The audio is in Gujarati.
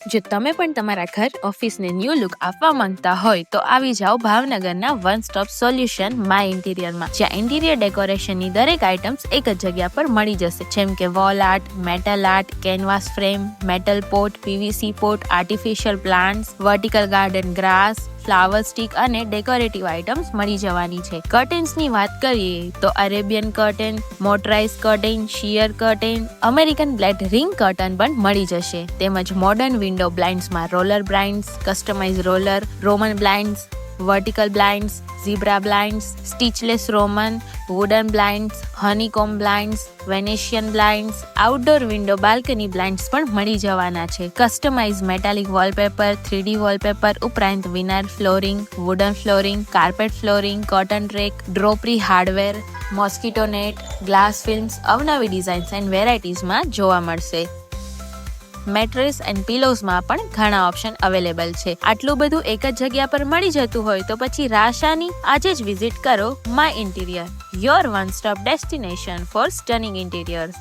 જો તમે પણ તમારા ઘર ઓફિસને ન્યૂ લુક આપવા માંગતા હોય તો આવી જાઓ ભાવનગરના વન સ્ટોપ સોલ્યુશન માય ઇન્ટિરિયરમાં, જ્યાં ઇન્ટિરિયર ડેકોરેશનની દરેક આઇટમ્સ એક જ જગ્યા પર મળી જશે, જેમ કે wall art, metal art, canvas frame, metal pot, PVC pot, artificial plants, vertical garden grass, flower stick અને ડેકોરેટિવ આઇટમ્સ મળી જવાની છે. કર્ટેન્સની વાત કરીએ તો Arabian curtain, motorise curtain, sheer curtain, American blade ring curtain પણ મળી જશે. તેમજ મોડર્ન વિન્ડો બ્લાઇન્ડ્સમાં roller blinds, customise roller, Roman blinds, vertical blinds, zebra blinds, stitchless Roman, wooden blinds, honeycomb blinds, Venetian blinds, outdoor window balcony blinds પણ મળી જવાના છે. Customise metallic wallpaper, 3D wallpaper ઉપરાંત vinyl flooring, wooden flooring, carpet flooring, cotton rack, drapery hardware, mosquito net, glass films અવનવી ડિઝાઇન્સ એન્ડ વેરાયટીઝમાં જોવા મળશે. મેટ્રેસ એન્ડ પિલોઝમાં પણ ઘણા ઓપ્શન અવેલેબલ છે. આટલું બધું એક જ જગ્યા પર મળી જતું હોય તો પછી રાશાની આજે જ વિઝિટ કરો my interior, your one stop destination for stunning interiors.